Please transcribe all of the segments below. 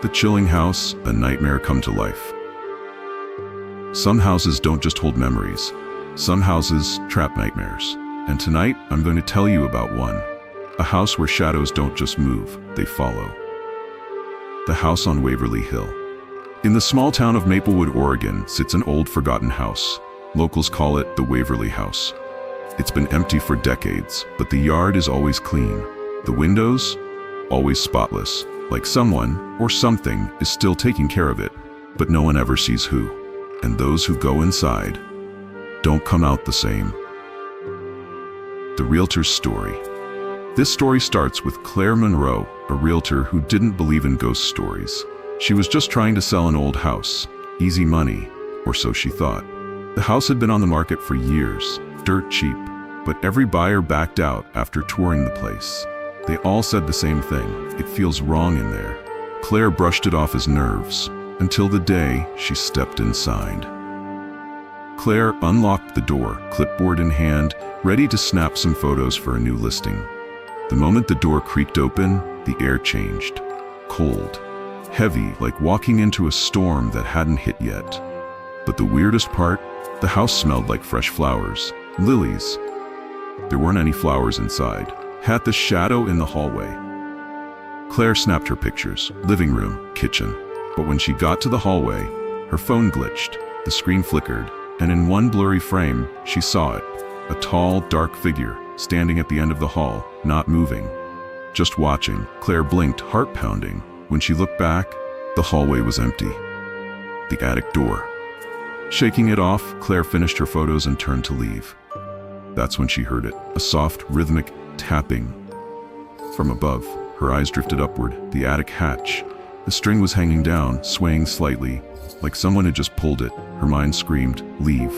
The Chilling House, a nightmare come to life. Some houses don't just hold memories. Some houses trap nightmares. And tonight, I'm going to tell you about one. A house where shadows don't just move, they follow. The house on Waverly Hill. In the small town of Maplewood, Oregon, sits an old forgotten house. Locals call it the Waverly House. It's been empty for decades, but the yard is always clean. The windows, always spotless, like someone or something is still taking care of it, but no one ever sees who. And those who go inside don't come out the same. The Realtor's Story. This story starts with Claire Monroe, a realtor who didn't believe in ghost stories. She was just trying to sell an old house. Easy money, or so she thought. The house had been on the market for years, dirt cheap, but every buyer backed out after touring the place. They all said the same thing: it feels wrong in there. Claire brushed it off as nerves, until the day she stepped inside. Claire unlocked the door, clipboard in hand, ready to snap some photos for a new listing. The moment the door creaked open, the air changed. Cold, heavy, like walking into a storm that hadn't hit yet. But the weirdest part, the house smelled like fresh flowers, lilies. There weren't any flowers inside. Had the shadow in the hallway. Claire snapped her pictures, living room, kitchen. But when she got to the hallway, her phone glitched, the screen flickered, and in one blurry frame, she saw it. A tall, dark figure, standing at the end of the hall, not moving. Just watching. Claire blinked, heart pounding. When she looked back, the hallway was empty. The attic door. Shaking it off, Claire finished her photos and turned to leave. That's when she heard it, a soft, rhythmic tapping. From above, her eyes drifted upward, the attic hatch. The string was hanging down, swaying slightly, like someone had just pulled it. Her mind screamed, "Leave."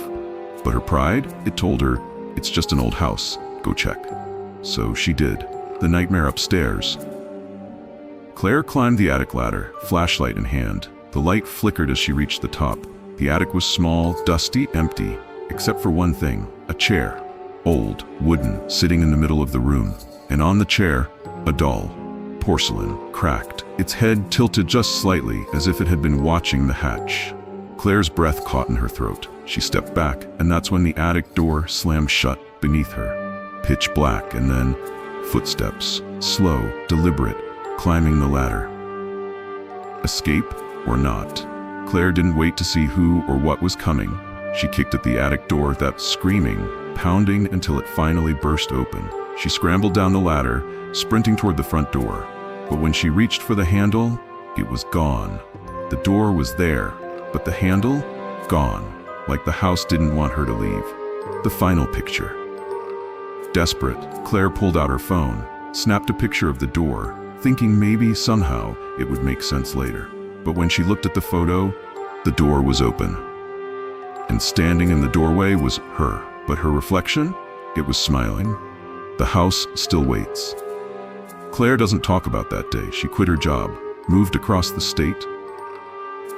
But her pride, it told her, "It's just an old house, go check." So she did. The nightmare upstairs. Claire climbed the attic ladder, flashlight in hand. The light flickered as she reached the top. The attic was small, dusty, empty, except for one thing, a chair. Old, wooden, sitting in the middle of the room. And on the chair, a doll. Porcelain, cracked, its head tilted just slightly as if it had been watching the hatch. Claire's breath caught in her throat. She stepped back, and that's when the attic door slammed shut beneath her. Pitch black, and then footsteps, slow, deliberate, climbing the ladder. Escape or not? Claire didn't wait to see who or what was coming. She kicked at the attic door, that screaming, pounding until it finally burst open. She scrambled down the ladder, sprinting toward the front door. But when she reached for the handle, it was gone. The door was there, but the handle, gone. Like the house didn't want her to leave. The final picture. Desperate, Claire pulled out her phone, snapped a picture of the door, thinking maybe somehow it would make sense later. But when she looked at the photo, the door was open. And standing in the doorway was her. But her reflection? It was smiling. The house still waits. Claire doesn't talk about that day. She quit her job, moved across the state.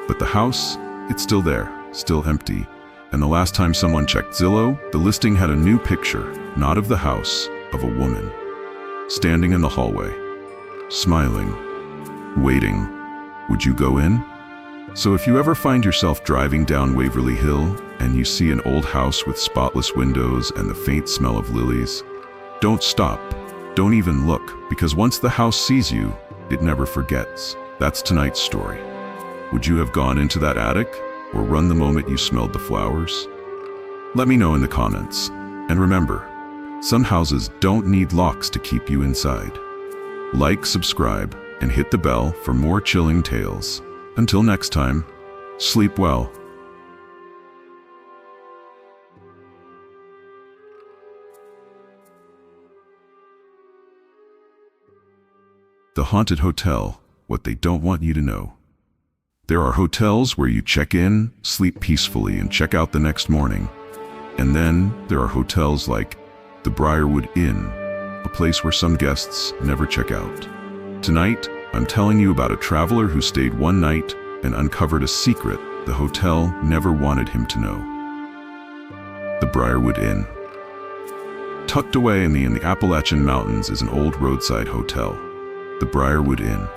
But the house, it's still there, still empty. And the last time someone checked Zillow, the listing had a new picture, not of the house, of a woman. Standing in the hallway, smiling, waiting. Would you go in? So if you ever find yourself driving down Waverly Hill and you see an old house with spotless windows and the faint smell of lilies, don't stop. Don't even look, because once the house sees you, it never forgets. That's tonight's story. Would you have gone into that attic or run the moment you smelled the flowers? Let me know in the comments. And remember, some houses don't need locks to keep you inside. Like, subscribe, and hit the bell for more chilling tales. Until next time, sleep well. The Haunted Hotel, what they don't want you to know. There are hotels where you check in, sleep peacefully, and check out the next morning. And then there are hotels like the Briarwood Inn, a place where some guests never check out. Tonight, I'm telling you about a traveler who stayed one night and uncovered a secret the hotel never wanted him to know. The Briarwood Inn. Tucked away in the Appalachian Mountains is an old roadside hotel, the Briarwood Inn.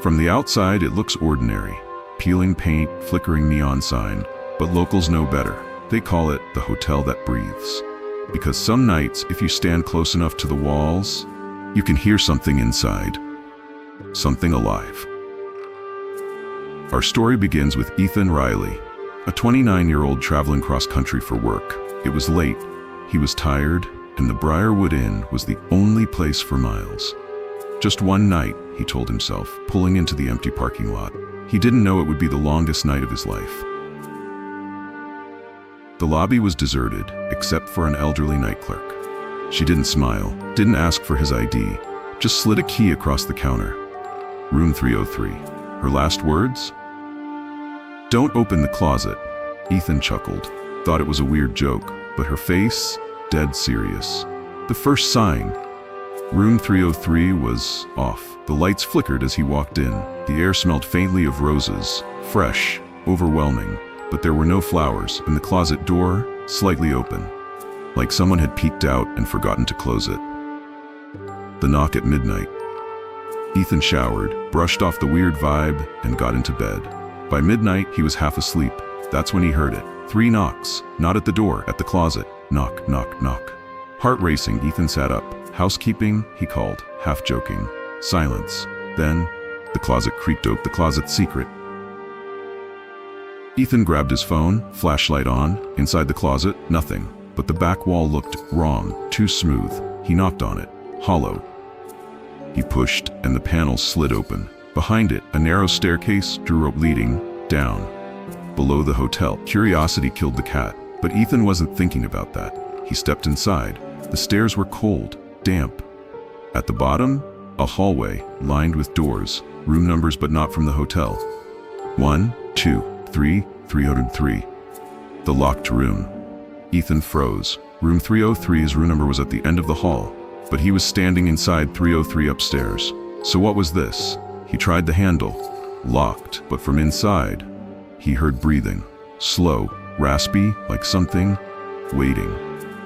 From the outside, it looks ordinary. Peeling paint, flickering neon sign, but locals know better. They call it the hotel that breathes. Because some nights, if you stand close enough to the walls, you can hear something inside. Something alive. Our story begins with Ethan Riley, a 29-year-old traveling cross-country for work. It was late, he was tired, and the Briarwood Inn was the only place for miles. Just one night, he told himself, pulling into the empty parking lot. He didn't know it would be the longest night of his life. The lobby was deserted, except for an elderly night clerk. She didn't smile, didn't ask for his ID, just slid a key across the counter. Room 303. Her last words? "Don't open the closet." Ethan chuckled, thought it was a weird joke, but her face, dead serious. The first sign. Room 303 was off. The lights flickered as he walked in. The air smelled faintly of roses, fresh, overwhelming, but there were no flowers, and the closet door, slightly open, like someone had peeked out and forgotten to close it. The knock at midnight. Ethan showered, brushed off the weird vibe, and got into bed. By midnight, he was half asleep. That's when he heard it. 3 knocks, not at the door, at the closet. Knock, knock, knock. Heart racing, Ethan sat up. "Housekeeping?" he called, half joking. Silence. Then, the closet creaked open, the closet's secret. Ethan grabbed his phone, flashlight on. Inside the closet, nothing. But the back wall looked wrong, too smooth. He knocked on it. Hollow. He pushed, and the panel slid open. Behind it, a narrow staircase, drew rope leading down. Below the hotel. Curiosity killed the cat, but Ethan wasn't thinking about that. He stepped inside. The stairs were cold, damp. At the bottom, a hallway, lined with doors, room numbers but not from the hotel. 1, 2, 3, 303. The locked room. Ethan froze. Room 303's room number was at the end of the hall, but he was standing inside 303 upstairs. So what was this? He tried the handle. Locked, but from inside, he heard breathing. Slow, raspy, like something waiting.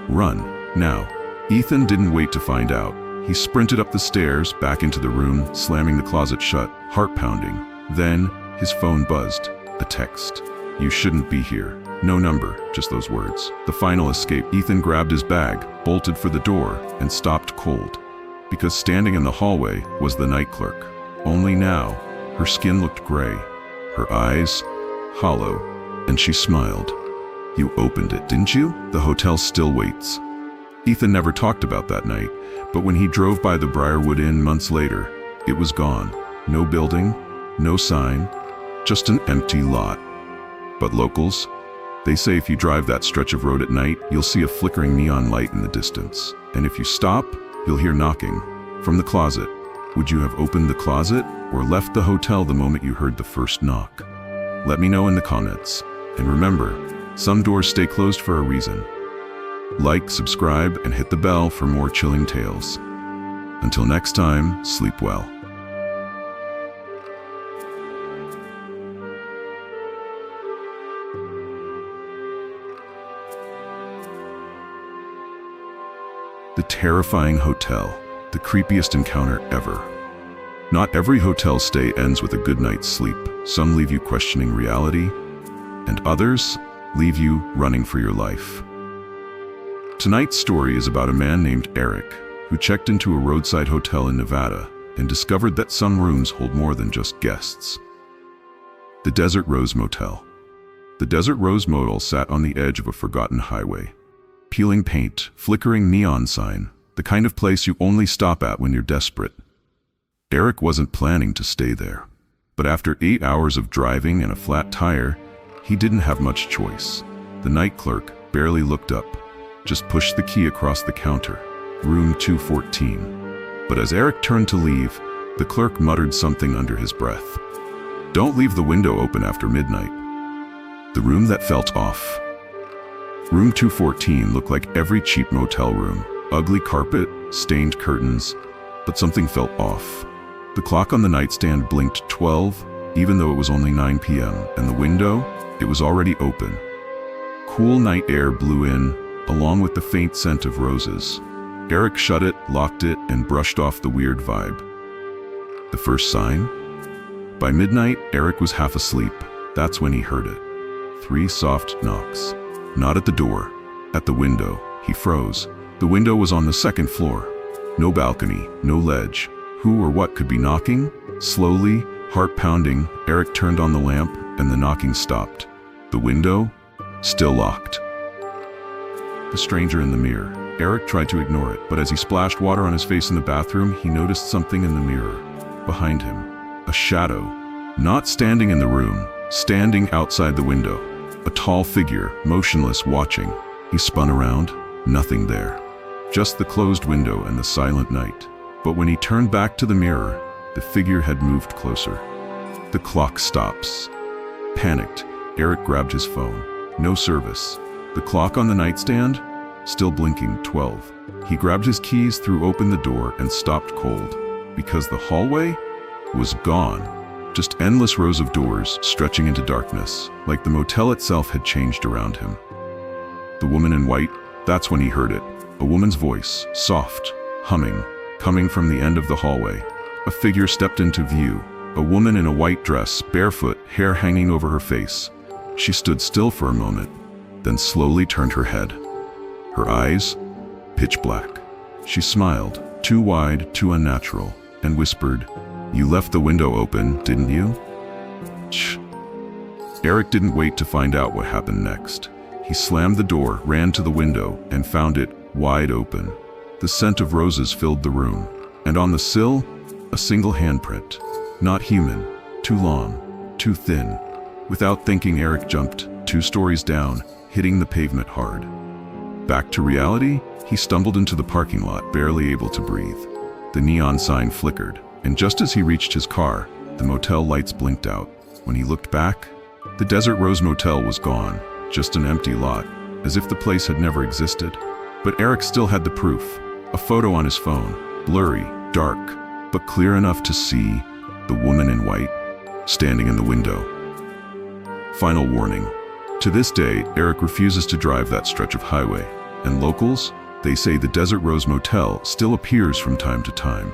Run, now. Ethan didn't wait to find out. He sprinted up the stairs, back into the room, slamming the closet shut, heart pounding. Then, his phone buzzed. A text. "You shouldn't be here." No number, just those words. The final escape. Ethan grabbed his bag, bolted for the door, and stopped cold. Because standing in the hallway was the night clerk. Only now, her skin looked gray, her eyes hollow, and she smiled. "You opened it, didn't you? The hotel still waits." Ethan never talked about that night, but when he drove by the Briarwood Inn months later, it was gone. No building, no sign, just an empty lot. But locals, they say if you drive that stretch of road at night, you'll see a flickering neon light in the distance. And if you stop, you'll hear knocking from the closet. Would you have opened the closet or left the hotel the moment you heard the first knock? Let me know in the comments. And remember, some doors stay closed for a reason. Like, subscribe, and hit the bell for more chilling tales. Until next time, sleep well. The terrifying hotel, the creepiest encounter ever. Not every hotel stay ends with a good night's sleep. Some leave you questioning reality, and others leave you running for your life. Tonight's story is about a man named Eric, who checked into a roadside hotel in Nevada and discovered that some rooms hold more than just guests. The Desert Rose Motel. The Desert Rose Motel sat on the edge of a forgotten highway. Peeling paint, flickering neon sign, the kind of place you only stop at when you're desperate. Eric wasn't planning to stay there, but after 8 hours of driving and a flat tire, he didn't have much choice. The night clerk barely looked up, just pushed the key across the counter. Room 214. But as Eric turned to leave, the clerk muttered something under his breath. "Don't leave the window open after midnight." The room that felt off. Room 214 looked like every cheap motel room. Ugly carpet, stained curtains, but something felt off. The clock on the nightstand blinked 12, even though it was only 9 p.m., and the window, it was already open. Cool night air blew in, along with the faint scent of roses. Eric shut it, locked it, and brushed off the weird vibe. The first sign? By midnight, Eric was half asleep. That's when he heard it. 3 soft knocks. Not at the door, at the window. He froze. The window was on the 2nd floor. No balcony, no ledge. Who or what could be knocking? Slowly, heart pounding, Eric turned on the lamp and the knocking stopped. The window? Still locked. The stranger in the mirror. Eric tried to ignore it, but as he splashed water on his face in the bathroom, he noticed something in the mirror. Behind him, a shadow. Not standing in the room, standing outside the window. A tall figure, motionless, watching. He spun around, nothing there. Just the closed window and the silent night. But when he turned back to the mirror, the figure had moved closer. The clock stops. Panicked, Eric grabbed his phone. No service. The clock on the nightstand? Still blinking, 12. He grabbed his keys, threw open the door, and stopped cold. Because the hallway was gone. Just endless rows of doors stretching into darkness, like the motel itself had changed around him. The woman in white, that's when he heard it. A woman's voice, soft, humming, coming from the end of the hallway. A figure stepped into view. A woman in a white dress, barefoot, hair hanging over her face. She stood still for a moment, then slowly turned her head. Her eyes, pitch black. She smiled, too wide, too unnatural, and whispered, "You left the window open, didn't you?" Shh. Eric didn't wait to find out what happened next. He slammed the door, ran to the window, and found it wide open. The scent of roses filled the room, and on the sill, a single handprint. Not human, too long, too thin. Without thinking, Eric jumped 2 stories down, hitting the pavement hard. Back to reality, he stumbled into the parking lot, barely able to breathe. The neon sign flickered, and just as he reached his car, the motel lights blinked out. When he looked back, the Desert Rose Motel was gone, just an empty lot, as if the place had never existed. But Eric still had the proof, a photo on his phone, blurry, dark, but clear enough to see the woman in white, standing in the window. Final warning. To this day, Eric refuses to drive that stretch of highway, and locals, they say the Desert Rose Motel still appears from time to time.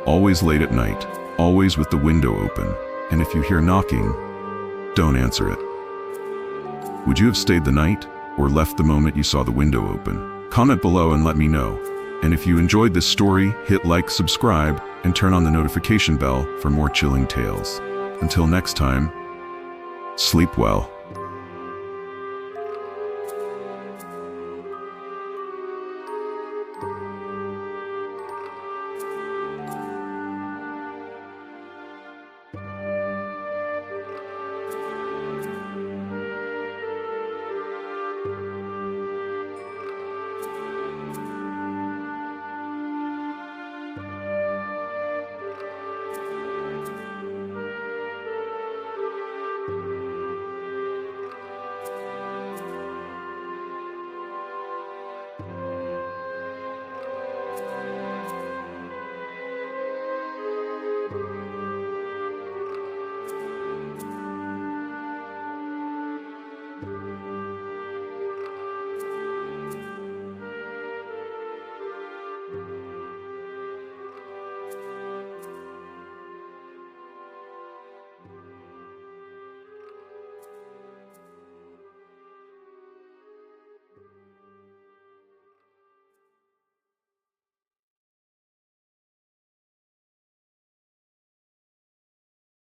Always late at night, always with the window open, and if you hear knocking, don't answer it. Would you have stayed the night, or left the moment you saw the window open? Comment below and let me know. And if you enjoyed this story, hit like, subscribe, and turn on the notification bell for more chilling tales. Until next time, sleep well.